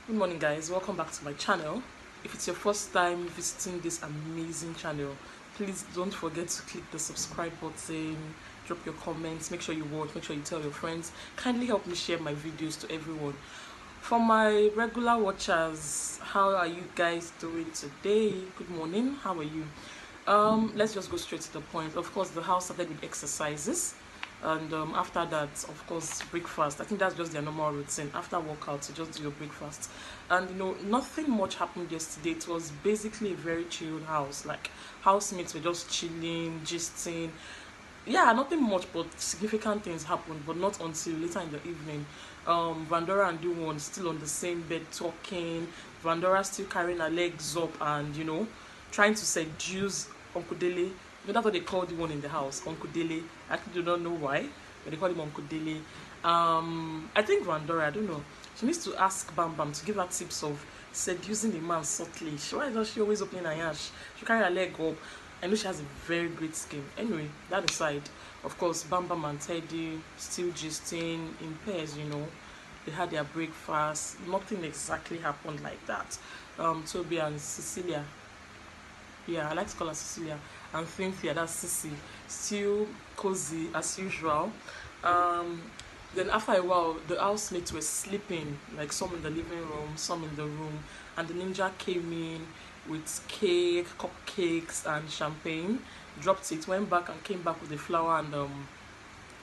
Good morning, guys. Welcome back to my channel. If it's your first time visiting this amazing channel, please don't forget to click the subscribe button, drop your comments, make sure you watch, make sure you tell your friends. Kindly help me share my videos to everyone. For my regular watchers, how are you guys doing today? Good morning. How are you? Let's just go straight to the point. Of course, the house started with exercises, and after that, of course, breakfast. I think that's just their normal routine. After workout, you just do your breakfast. And nothing much happened yesterday. It was basically a very chilled house. Like, housemates were just chilling, gisting. Yeah, nothing much, but significant things happened, but not until later in the evening. Vandora and Duwon still on the same bed talking. Vandora still carrying her legs up and trying to seduce Uncle Dele. That's what they call the one in the house, Uncle Dele. I actually do not know why, but they call him Uncle Dele. I think Vandora, I don't know. She needs to ask Bam Bam to give her tips of seducing the man subtly. Why does she always open her hands? She carry her leg up. I know she has a very great skin. Anyway, that aside, of course, Bam Bam and Teddy still gisting in pairs, They had their breakfast. Nothing exactly happened like that. Toby and Cecilia. Yeah, I like to call her Cecilia. And Cynthia, that's Sissy. Still cozy as usual. Then after a while, the housemates were sleeping, like some in the living room, some in the room. And the ninja came in with cake, cupcakes, and champagne. Dropped it, went back and came back with the flower and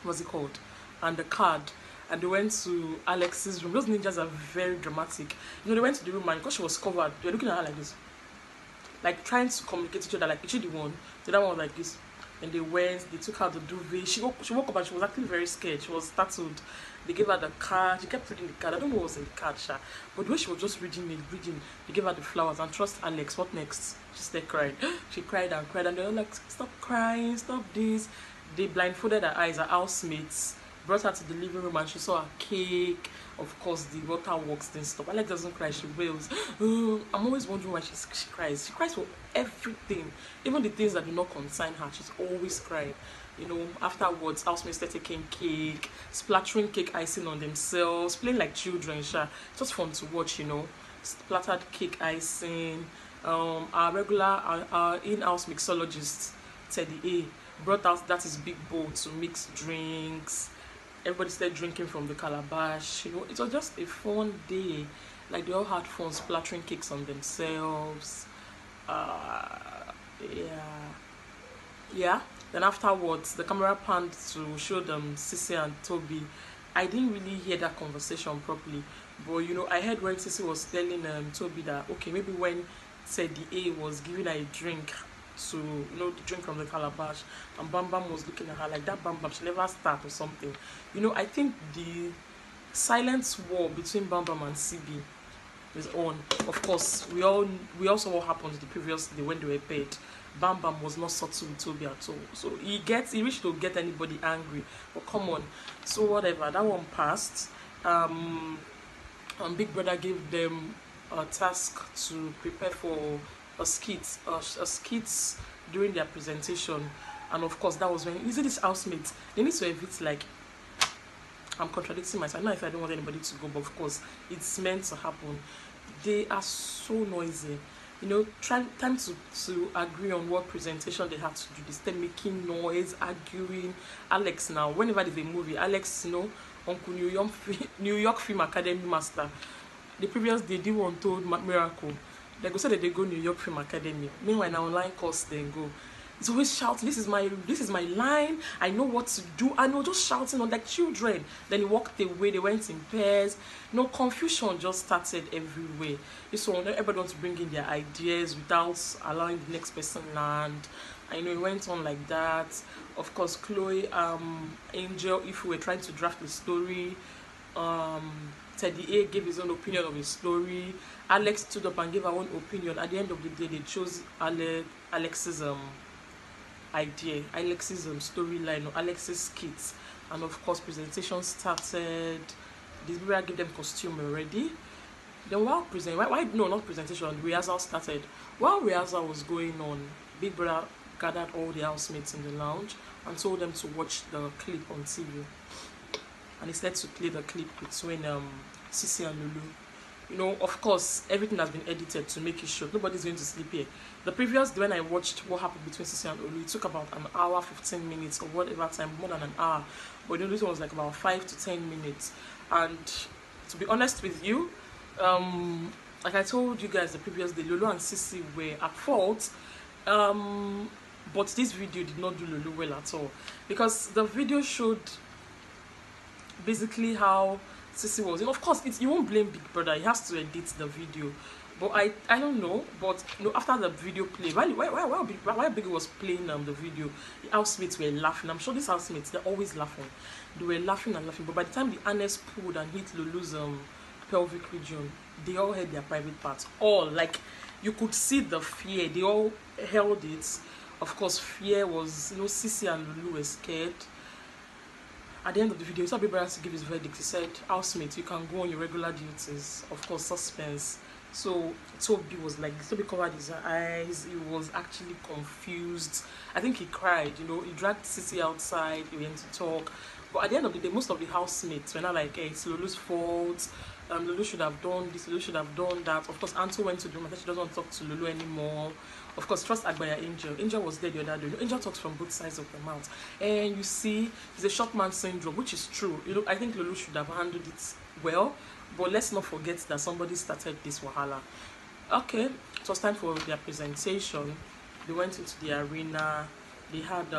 what's it called? And the card. And they went to Alex's room. Those ninjas are very dramatic. They went to the room and because she was covered, they were looking at her like this. Like trying to communicate to each other, like, is she the one? The other one was like this. And they took out the duvet. She woke up and she was actually very scared. She was startled. They gave her the card. She kept reading the card. I don't know what was in the card, Sha. But the way she was just reading, they gave her the flowers and trust Alex. What next? She started crying. She cried and cried. And they were like, stop crying, stop this. They blindfolded her eyes, her housemates. Brought her to the living room and she saw a cake. Of course, the waterworks didn't stop. Alex doesn't cry, she wails. I'm always wondering why she cries. She cries for everything. Even the things that do not concern her, she's always crying. Afterwards, housemates started taking cake, splattering cake icing on themselves, playing like children, sha. Just fun to watch, Splattered cake icing. Our in-house mixologist, Teddy A, brought out that his big bowl to mix drinks. Everybody started drinking from the calabash. It was just a fun day. Like, they all had fun splattering cakes on themselves. Yeah. Then afterwards, the camera panned to show them Sissy and Toby. I didn't really hear that conversation properly, but I heard when Sissy was telling Toby that okay, maybe when Teddy A was giving her a drink to the drink from the calabash, and Bam Bam was looking at her like that. Bam Bam, she never start or something. I think the silent war between Bam Bam and CB is on. Of course, we also what happened the previous day when they were paired. Bam Bam was not subtle with Toby at all, so he reached to get anybody angry. But come on, so whatever, that one passed. And Big Brother gave them a task to prepare for a skit during their presentation. And of course, that was when this housemates, they need to evit, like, I'm contradicting myself. I know if I don't want anybody to go, but of course it's meant to happen. They are so noisy. Time to agree on what presentation they have to do. They start making noise, arguing. Alex now, whenever there's a movie, Alex, Uncle New York Film Academy master. The previous day, they one told Miracle. They go say that they go New York Film Academy. Meanwhile, in our online course, they go. It's always shouting, this is my line, I know what to do. I know, just shouting on like children. Then he walked away, they went in pairs. Confusion just started everywhere. So everybody wants to bring in their ideas without allowing the next person land. It went on like that. Of course, Chloe, Angel, if we were trying to draft the story, Teddy A gave his own opinion of his story. Alex stood up and gave her own opinion. At the end of the day, they chose Alex's idea, Alex's storyline, or Alex's skits. And of course, presentation started. This people gave them costume already. Then while not presentation, rehearsal started. While rehearsal was going on, Big Brother gathered all the housemates in the lounge and told them to watch the clip on TV. And he started to play the clip between Sissy and Lulu. You know, of course, everything has been edited to make it short. Nobody's going to sleep here. The previous day when I watched what happened between Sisi and Olu, it took about an hour, 15 minutes or whatever time, more than an hour. But you know, this one was like about 5 to 10 minutes. And to be honest with you, like I told you guys the previous day, Lulu and Sisi were at fault. But this video did not do Lulu well at all, because the video showed basically how Sisi was. And of course, you won't blame Big Brother. He has to edit the video. But I don't know. But you know, after the video played, while Biggie was playing the video, the housemates were laughing. I'm sure these housemates, they're always laughing. They were laughing and laughing. But by the time the harness pulled and hit Lulu's pelvic region, they all had their private parts. All, like, you could see the fear. They all held it. Of course, fear was, you know, Sisi and Lulu were scared. At the end of the video, he saw Big Brother to give his verdict. He said, housemate, you can go on your regular duties. Of course, suspense. So Toby was like, Toby covered his eyes. He was actually confused. I think he cried, you know. He dragged Sisi outside. He went to talk. But at the end of the day, most of the housemates were not like, hey, it's Lulu's fault. Lulu should have done this. Lulu should have done that. Of course, Anto went to the room. I think she doesn't want to talk to Lulu anymore. Of course, trust Agbaya Angel. Angel was there the other day. Angel talks from both sides of the mouth. And you see, it's a short man syndrome, which is true. You know, I think Lulu should have handled it well. But let's not forget that somebody started this wahala. Okay, it was time for their presentation. They went into the arena. They had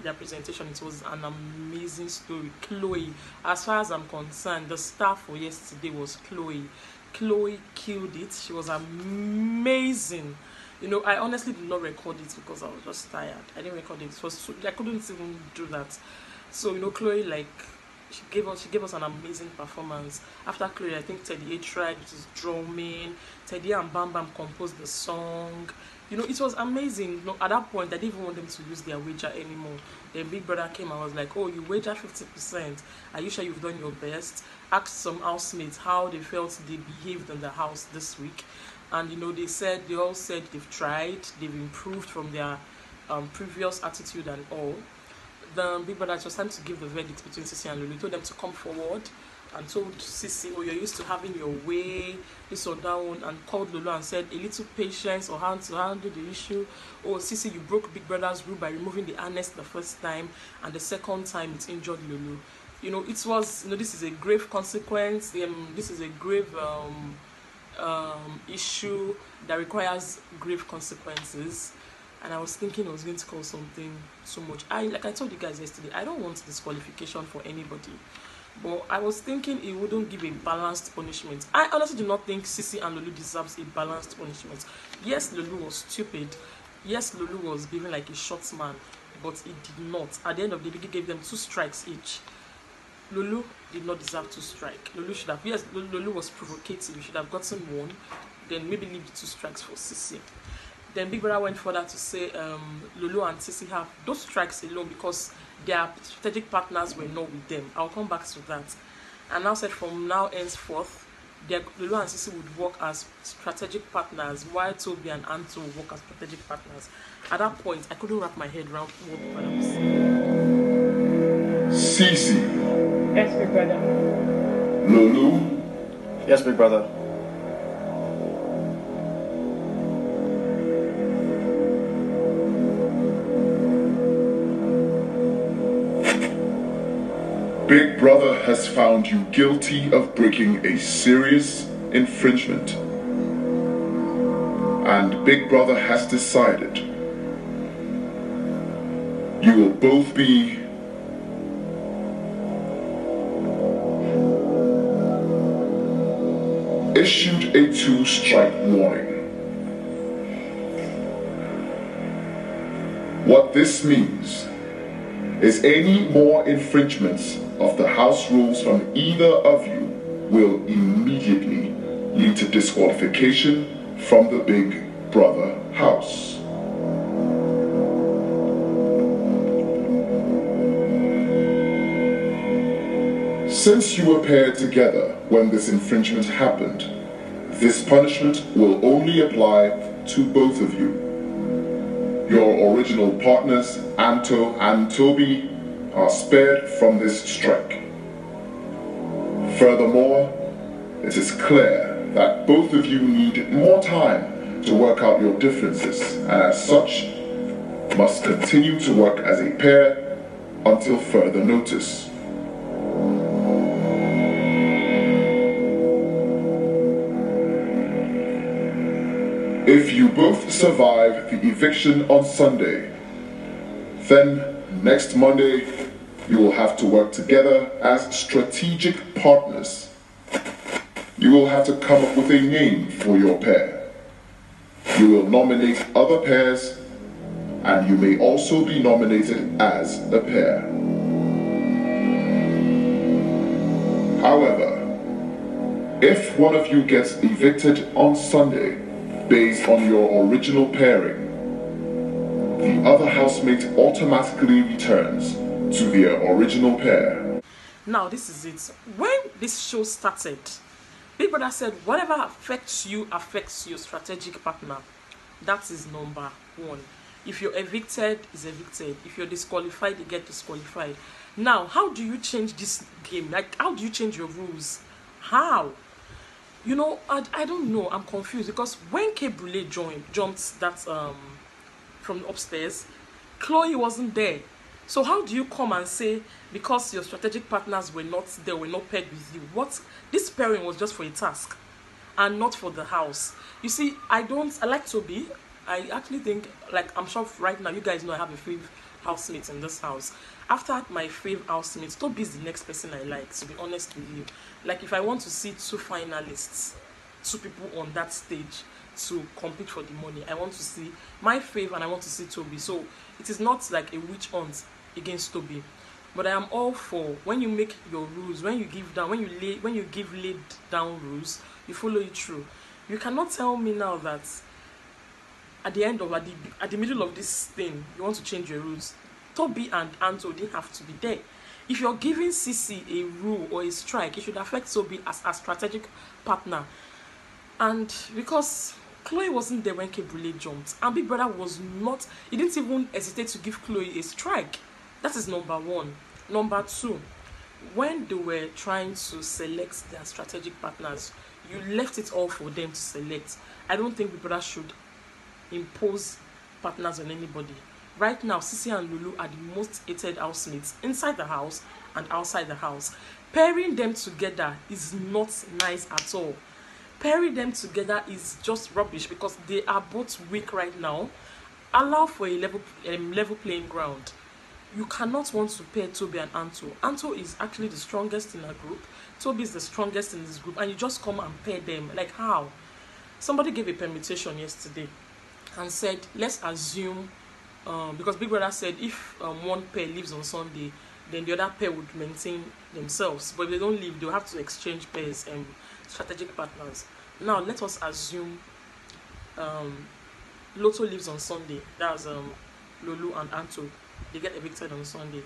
their presentation. It was an amazing story. Chloe, as far as I'm concerned, the star for yesterday was Chloe. Chloe killed it. She was amazing. You know, I honestly did not record it because I was just tired. I didn't record it. It was so, I couldn't even do that. So you know, Chloe, like, she gave us an amazing performance. After Chloe, I think Teddy A tried, which is drumming. Teddy and Bam Bam composed the song. You know, it was amazing. You know, at that point, I didn't even want them to use their wager anymore. Then Big Brother came and was like, oh, you wagered 50%. Are you sure you've done your best? Asked some housemates how they felt they behaved in the house this week. And, you know, they all said they've tried, they've improved from their previous attitude and all. The Big Brother, it was time to give the verdict between Sisi and Lulu. He told them to come forward and told Sisi, oh, you're used to having your way, this or that one, and called Lulu and said, a little patience or how to handle the issue. Oh, Sisi, you broke Big Brother's rule by removing the harness the first time, and the second time it injured Lulu. You know, it was, you know, this is a grave consequence. This is a grave issue that requires grave consequences. And I was thinking I was going to call something so much. Like I told you guys yesterday, I don't want disqualification for anybody. But I was thinking it wouldn't give a balanced punishment. I honestly do not think Sisi and Lulu deserves a balanced punishment. Yes, Lulu was stupid. Yes, Lulu was behaving like a short man. But it did not. At the end of the day, Biggie gave them 2 strikes each. Lulu did not deserve 2 strikes. Lulu should have, yes, Lulu was provocative. You should have gotten 1. Then maybe leave the 2 strikes for Sisi. Then Big Brother went further to say Lulu and Sisi have those strikes alone because their strategic partners were not with them. I'll come back to that. And now said from now henceforth, Lulu and Sisi would work as strategic partners, while Toby and Anto would work as strategic partners. At that point, I couldn't wrap my head around what Big Brother was saying. Sisi. Yes, Big Brother. Lulu. Yes, Big Brother. Big Brother has found you guilty of breaking a serious infringement. And Big Brother has decided you will both be issued a 2-strike warning. What this means is any more infringements of the house rules from either of you will immediately lead to disqualification from the Big Brother house. Since you were paired together when this infringement happened, this punishment will only apply to both of you. Your original partners, Anto and Toby, are spared from this strike. Furthermore, it is clear that both of you need more time to work out your differences, and as such, must continue to work as a pair until further notice. If you both survive the eviction on Sunday, then next Monday you will have to work together as strategic partners. You will have to come up with a name for your pair. You will nominate other pairs, and you may also be nominated as a pair. However, if one of you gets evicted on Sunday based on your original pairing, the other housemate automatically returns to their original pair. Now this is it. When this show started, Big Brother said whatever affects you affects your strategic partner. That is number one. If you're evicted, is evicted. If you're disqualified, you get disqualified. Now, how do you change this game? Like, how do you change your rules? How? You know, I don't know. I'm confused because when K Brule jumped that from upstairs, Chloe wasn't there. So how do you come and say because your strategic partners were not there, were not paired with you? What, this pairing was just for a task and not for the house. You see, I like Toby. I actually think, like, I'm sure right now you guys know I have a favorite housemate in this house. After my favorite housemate, Toby is the next person I like, to be honest with you. Like, if I want to see two finalists, two people on that stage to compete for the money, I want to see my fave and I want to see Toby. So it is not like a witch hunt against Toby, but I am all for when you make your rules, when you give laid down rules, you follow it through. You cannot tell me now that at the middle of this thing you want to change your rules. Toby and Anto didn't have to be there. If you're giving Sisi a rule or a strike, it should affect Toby as a strategic partner. And because Chloe wasn't there when K Brule jumped, and Big Brother was not, he didn't even hesitate to give Chloe a strike. That is number one. Number two, when they were trying to select their strategic partners, you left it all for them to select. I don't think Big Brother should impose partners on anybody. Right now, Sisi and Lulu are the most hated housemates inside the house and outside the house. Pairing them together is not nice at all. Pairing them together is just rubbish because they are both weak right now. Allow for a level playing ground. You cannot want to pair Toby and Anto. Anto is actually the strongest in our group. Toby is the strongest in this group, and you just come and pair them. Like, how? Somebody gave a permutation yesterday and said, let's assume, because Big Brother said if one pair leaves on Sunday, then the other pair would maintain themselves. But if they don't leave, they'll have to exchange pairs and strategic partners. Now, let us assume Lotto leaves on Sunday. That's Lulu and Anto. They get evicted on Sunday.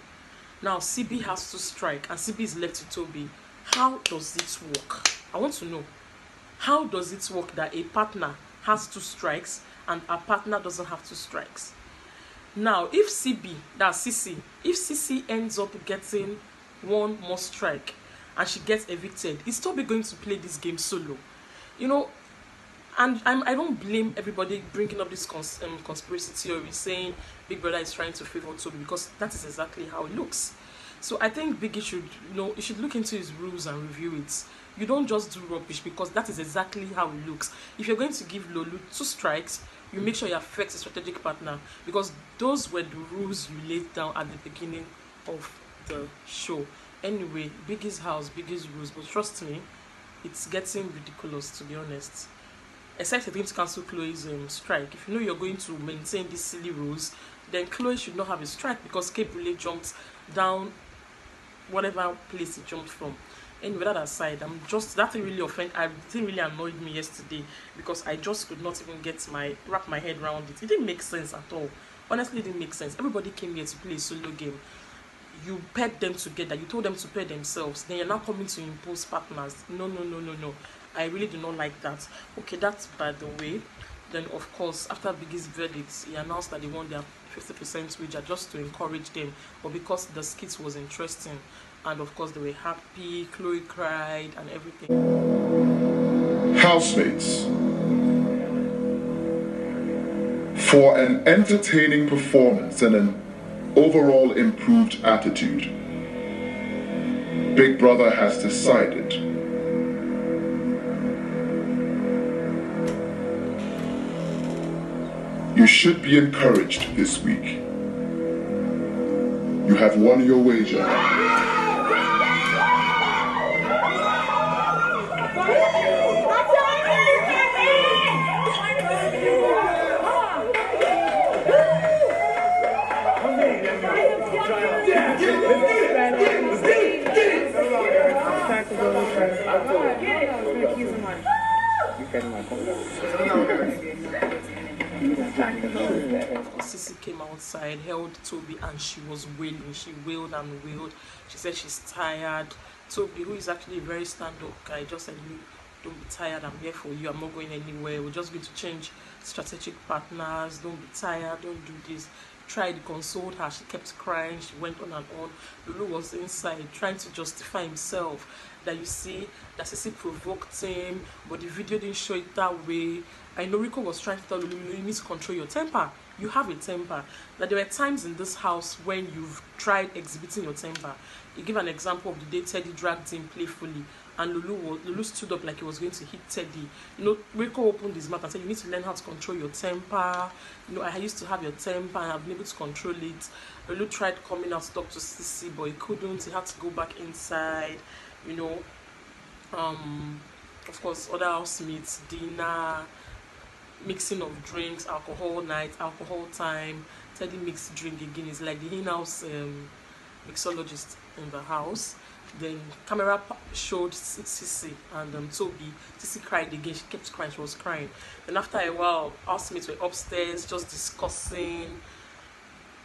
Now, CB has to strike, and CB is left to Toby. How does it work? I want to know. How does it work that a partner has 2 strikes and a partner doesn't have 2 strikes? Now, if CB, that's Sisi, if Sisi ends up getting 1 more strike and she gets evicted, is Toby going to play this game solo? You know, and I don't blame everybody bringing up this conspiracy theory saying Big Brother is trying to favor Toby, because that is exactly how it looks. So I think Biggie should, he should look into his rules and review it. You don't just do rubbish, because that is exactly how it looks. If you're going to give Lulu 2 strikes, you make sure you affect a strategic partner, because those were the rules you laid down at the beginning of the show. Anyway, Biggie's house, Biggie's rules, but trust me, it's getting ridiculous, to be honest. Except for them to cancel Chloe's strike. If you know you're going to maintain these silly rules, then Chloe should not have a strike, because K Brule jumped down whatever place he jumped from. Anyway, that aside, that thing really annoyed me yesterday, because I just could not even wrap my head around it. It didn't make sense at all. Honestly, it didn't make sense. Everybody came here to play a solo game. You paired them together. You told them to pair themselves. Then you're now coming to impose partners. No. I really do not like that. Okay, that's by the way. Then, of course, after Biggie's verdict, he announced that they won their 50% wager just to encourage them, but because the skit was interesting. and of course they were happy. Chloe cried and everything. Housemates, for an entertaining performance and an overall improved attitude, Big Brother has decided you should be encouraged this week. You have won your wager. Sissy came outside, held Toby, and she was wailing. She wailed and wailed. She said she's tired. Toby, who is actually a very stand-up guy, just said, don't be tired, I'm here for you, I'm not going anywhere, we're just going to change strategic partners, don't be tired, don't do this. Tried to console her, she kept crying, she went on and on. Lulu was inside trying to justify himself, that you see that Sissy provoked him, but the video didn't show it that way. I know Rico was trying to tell Lulu, you need to control your temper. You have a temper. That there were times in this house when you've tried exhibiting your temper. You give an example of the day Teddy dragged him playfully, and Lulu stood up like he was going to hit Teddy. You know, Rico opened his mouth and said, you need to learn how to control your temper. You know, I used to have your temper and I've been able to control it. Lulu tried coming out to talk to Sissy, but he couldn't. He had to go back inside. You know, of course, other housemates, dinner, mixing of drinks, alcohol night, alcohol time. Teddy mixed drink again. It's like the in-house mixologist in the house. Then camera showed Sissy and Toby. Sissy cried again. She kept crying. She was crying. Then after a while, housemates were upstairs just discussing.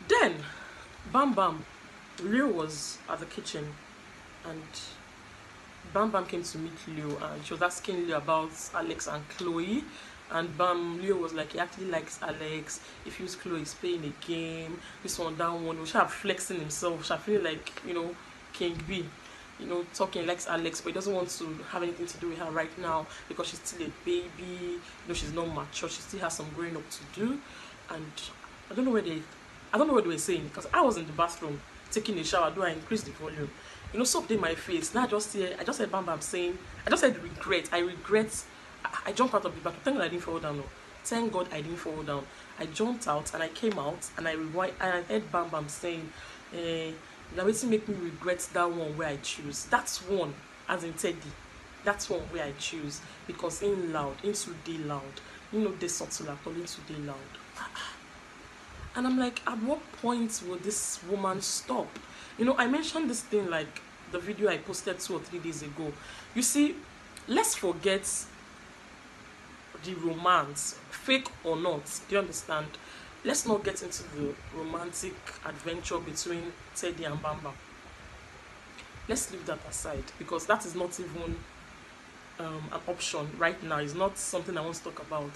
Then, Bam Bam, Leo was at the kitchen, and Bam Bam came to meet Leo, and she was asking Leo about Alex and Chloe. And Leo was like, he actually likes Alex. He feels Chloe is playing a game. This one, that one. He was flexing himself. She feel like, you know, King B. You know, talking, likes Alex, but he doesn't want to have anything to do with her right now because she's still a baby. You know, she's not mature. She still has some growing up to do. And I don't know what they were saying, because I was in the bathroom taking a shower. Do I increase the volume? You know, soap in my face. Now I just said Bam Bam saying, I just said regret. I regret. I jumped out of the bathroom. Thank God I didn't fall down. No. Thank God I didn't fall down. I jumped out and I came out and I heard Bam Bam saying, that will make me regret that one where I choose. That's one, as in Teddy. That's one where I choose, because in loud, into day loud. You know, they subtle according to day loud. And I'm like, at what point will this woman stop? You know, I mentioned this thing like the video I posted 2 or 3 days ago. You see, let's forget the romance, fake or not. Do you understand? Let's not get into the romantic adventure between Teddy and Bam Bam. Let's leave that aside, because that is not even an option right now. It's not something I want to talk about.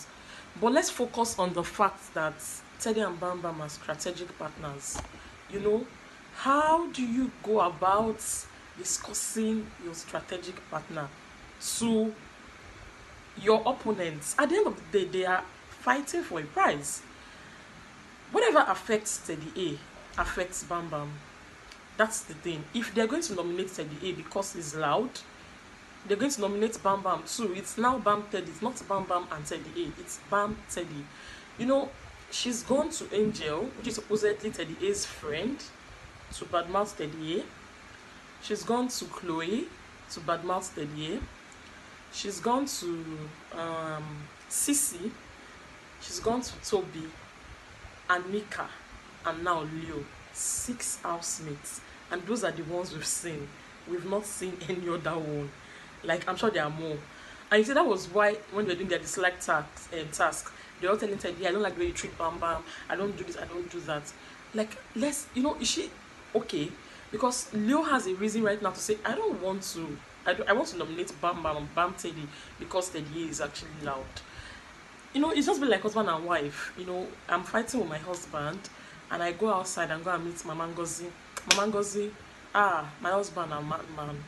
But let's focus on the fact that Teddy and Bam Bam are strategic partners. You know, how do you go about discussing your strategic partner to your opponents? At the end of the day, they are fighting for a prize. Whatever affects Teddy A affects Bam Bam. That's the thing. If they're going to nominate Teddy A because he's loud, they're going to nominate Bam Bam too. It's now Bam Teddy. It's not Bam Bam and Teddy A. It's Bam Teddy. You know, she's gone to Angel, which is supposedly Teddy A's friend, to badmouth Teddy A. She's gone to Chloe to badmouth Teddy A. She's gone to Sissy. She's gone to Toby and Mika, and now Leo. 6 housemates, and those are the ones we've seen. We've not seen any other one. Like, I'm sure there are more. And you see, that was why when they were doing their dislike task, they all telling Teddy, I don't like the way you treat Bam Bam, I don't do this, I don't do that. Like, let's, you know, is she okay? Because Leo has a reason right now to say, I want to nominate Bam Bam and Bam Teddy because Teddy is actually loud. You know, it's just been like husband and wife. You know, I'm fighting with my husband, and I go outside and go and meet Mama Ngozi. Mama Ngozi, Ah, my husband a madman.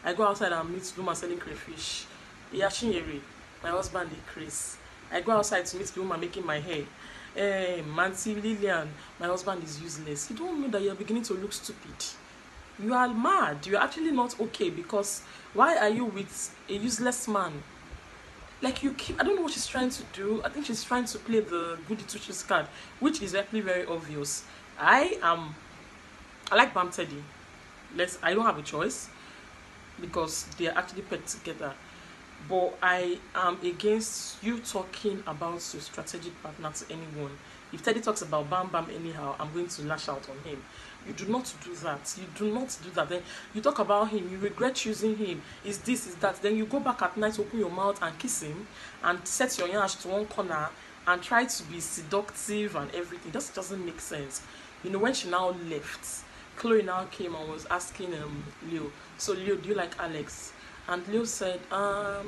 I go outside and meet the woman selling crayfish. Yashinyere, my husband dey Chris. I go outside to meet the woman making my hair. Manti Lillian, my husband is useless. You don't know that you're beginning to look stupid. You are mad. You are actually not okay because why are you with a useless man? Like you keep, I don't know what she's trying to do. I think she's trying to play the goody two shoes card, which is actually very obvious. I like Bam Teddy. I don't have a choice because they are actually put together. But I am against you talking about your strategic partner to anyone. If Teddy talks about Bam Bam anyhow, I'm going to lash out on him. You do not do that. You do not do that. Then you talk about him, you regret choosing him, is this, is that. Then you go back at night, open your mouth and kiss him and set your yash to one corner and try to be seductive and everything. That doesn't make sense. You know, when she now left, Chloe now came and was asking Leo, so Leo, do you like Alex? And Leo said, I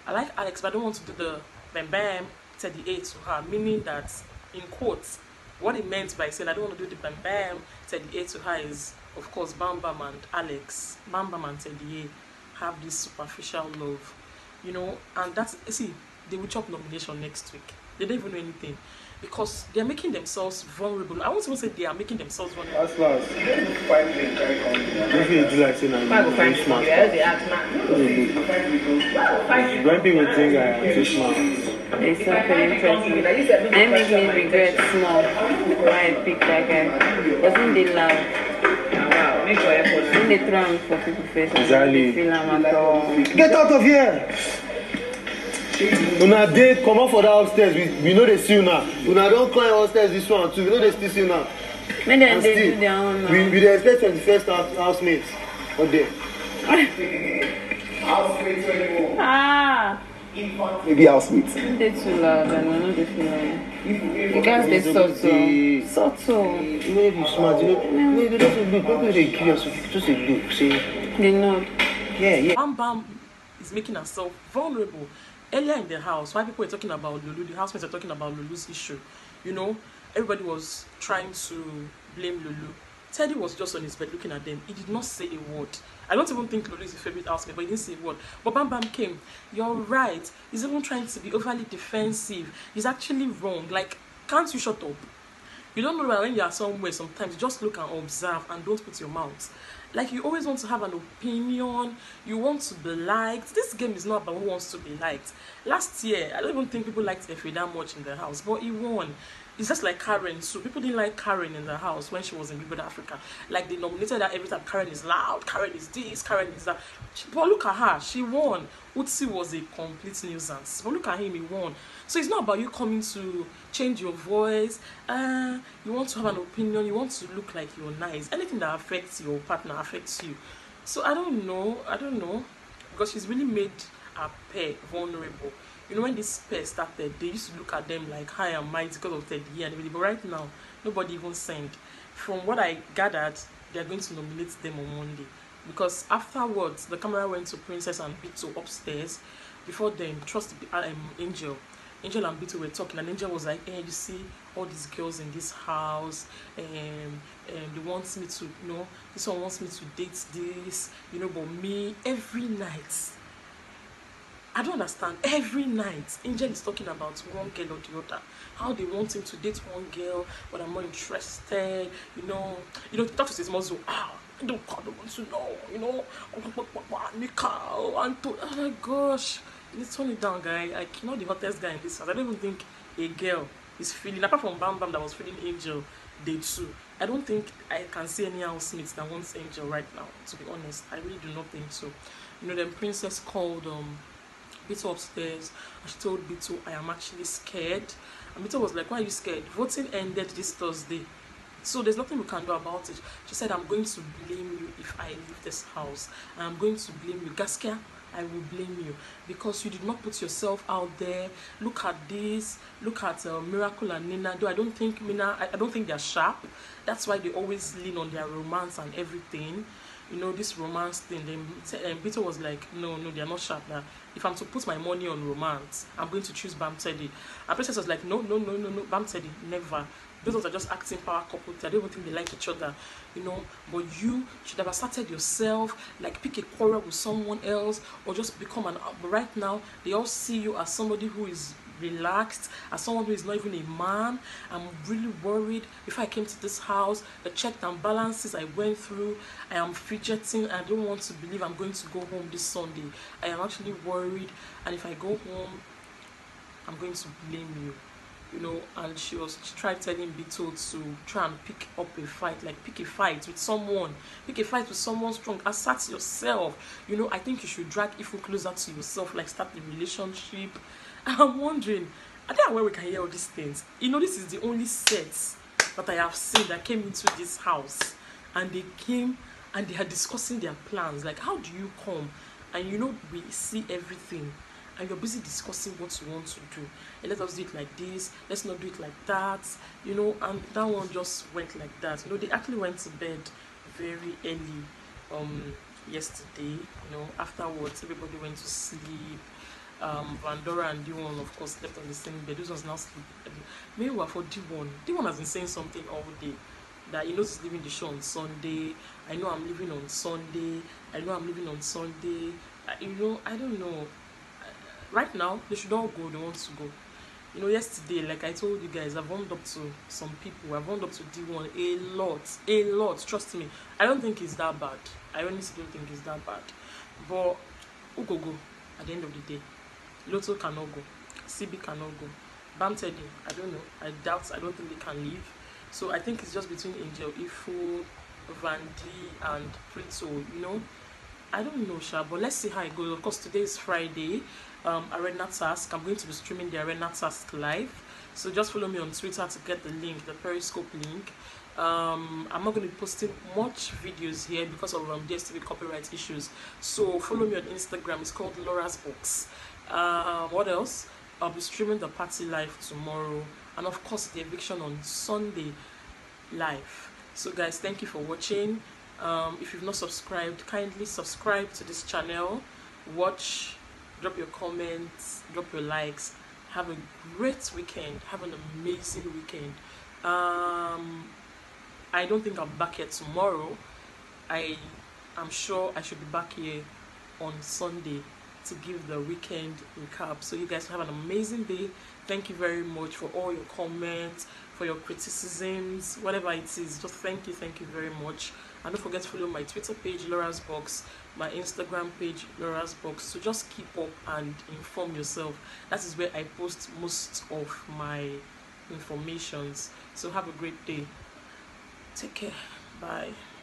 like Alex, but I don't want to do the bam bam 38 to her, meaning that, in quotes, what it meant by saying I don't want to do the bam bam 38 to her is, of course, Bam Bam and Alex, Bam Bam and 38 have this superficial love, you know, and that's, see, they will chop nomination next week. They don't even know anything because they're making themselves vulnerable. I won't even say they are making themselves vulnerable. That's last. If you do like saying I'm very smart, when people think I am too smart, it's not very impressive. I make me regret small why I picked that guy. Wasn't they loud? When they throw him for people face, exactly. Feel him at all. Get out of here! Una dey come out for that upstairs. We know they see you now. Una don't climb upstairs this one too. We know they still see you now. Maybe they do their own now. We dey expect 21st housemates. What day? Ah! Maybe housemates. They too loud and I know they feel like. You guys they subtle. Subtle. You know if you smart, you know they don't do. People they curious, just a look. See? They know. Yeah. Bam Bam is making herself vulnerable. Earlier in the house, while people were talking about Lulu, the housemates were talking about Lulu's issue. You know, everybody was trying to blame Lulu. Teddy was just on his bed looking at them. He did not say a word. I don't even think Lulu is his favorite housemate, but he didn't say a word. But Bam Bam came. You're right. He's even trying to be overly defensive. He's actually wrong. Like, can't you shut up? You don't know that when you are somewhere, sometimes just look and observe and don't put your mouth. Like, you always want to have an opinion. You want to be liked. This game is not about who wants to be liked. Last year, I don't even think people liked Efe that much in the house, but he won. It's just like Karen. So people didn't like Karen in the house when she was in Big Brother Africa. Like, they nominated her every time. Karen is loud. Karen is this. Karen is that. But look at her. She won. Utsi was a complete nuisance. But look at him. He won. So it's not about you coming to change your voice. You want to have an opinion. You want to look like you're nice. Anything that affects your partner affects you. So I don't know. Because she's really made her pair vulnerable. You know, when this pair started, they used to look at them like high and mighty because of Teddy and everything. But right now, nobody even sent. From what I gathered, they're going to nominate them on Monday. Because afterwards, the camera went to Princess and Bito upstairs. Before then, trust Angel. Angel and Bito were talking, and Angel was like, "Hey, you see all these girls in this house, and they want me to, you know, this one wants me to date this, you know, but me every night." I don't understand. Every night, Angel is talking about one girl or the other. How they want him to date one girl, but I'm not interested. You know, talk to his muzzle. I don't want to know. You know, oh my gosh, let's turn it down, guy. Like, you're not the hottest guy in this house. I don't even think a girl is feeling. Apart from Bam Bam that was feeling Angel, day two. I don't think I can see any housemates that wants Angel right now. To be honest, I really do not think so. You know, then Princess called Bito upstairs and she told Bito, "I am actually scared." And Bito was like, "Why are you scared? Voting ended this Thursday, so there's nothing we can do about it." She said, "I'm going to blame you if I leave this house. I'm going to blame you. Gaskia, I will blame you because you did not put yourself out there. Look at this. Look at Miracle and Nina. I don't think they're sharp. That's why they always lean on their romance and everything. You know, this romance thing." Then Bito was like, no, they're not sharp. Now, if I'm to put my money on romance, I'm going to choose Bam Teddy. And Princess was like, no, Bam Teddy, never. Those ones are just acting power couple. I don't even think they like each other, you know. But you should have asserted yourself, like pick a quarrel with someone else, or just become an. But right now, they all see you as somebody who is relaxed, as someone who is not even a man. I'm really worried. Before I came to this house, the checks and balances I went through, I am fidgeting. I don't want to believe I'm going to go home this Sunday. I am actually worried, and if I go home, I'm going to blame you, you know. And she tried telling Bito to try and pick up a fight, like pick a fight with someone, strong, assert yourself, you know. I think you should drag Ifu closer to yourself, like start the relationship. And I'm wondering, are they aware we can hear all these things? You know, this is the only set that I have seen that came into this house, and they came and they are discussing their plans. Like, how do you come and, you know, we see everything, and you're busy discussing what you want to do, and let us do it like this, let's not do it like that, you know. And that one just went like that, you know. They actually went to bed very early yesterday, you know. Afterwards, everybody went to sleep. Vandora and D1, of course, slept on the same bed. This was now sleep. Meanwhile, for D1 has been saying something all day, that he knows he's leaving the show on Sunday. I know I'm leaving on Sunday. I know I'm leaving on Sunday. You know, I don't know. Right now, they should all go. They want to go. You know, yesterday, like I told you guys, I've warmed up to some people. I've warmed up to D1 a lot. Trust me. I don't think it's that bad. I honestly don't think it's that bad. But who go at the end of the day? Lotto cannot go. CB cannot go. Bam Teddy, I don't know. I don't think they can leave. So I think it's just between Angel, Ifu, Vandy, and Prito, you know. I don't know, Sha, but let's see how it goes. Of course, today is Friday. Arena Task. I'm going to be streaming the Arena Task live. So just follow me on Twitter to get the link, the Periscope link. I'm not going to be posting much videos here because of DSTV copyright issues. So follow me on Instagram. It's called Laurasboxx. What else? I'll be streaming the party live tomorrow, and of course the eviction on Sunday live. So guys, thank you for watching. If you've not subscribed, kindly subscribe to this channel, watch, drop your comments, drop your likes. Have a great weekend. Have an amazing weekend. I don't think I'm back here tomorrow. I'm sure I should be back here on Sunday to give the weekend recap. So you guys have an amazing day. Thank you very much for all your comments, for your criticisms, whatever it is. Just thank you very much. And don't forget to follow my Twitter page, Laurasboxx, my Instagram page, Laurasboxx. So just keep up and inform yourself. That is where I post most of my informations. So have a great day. Take care. Bye.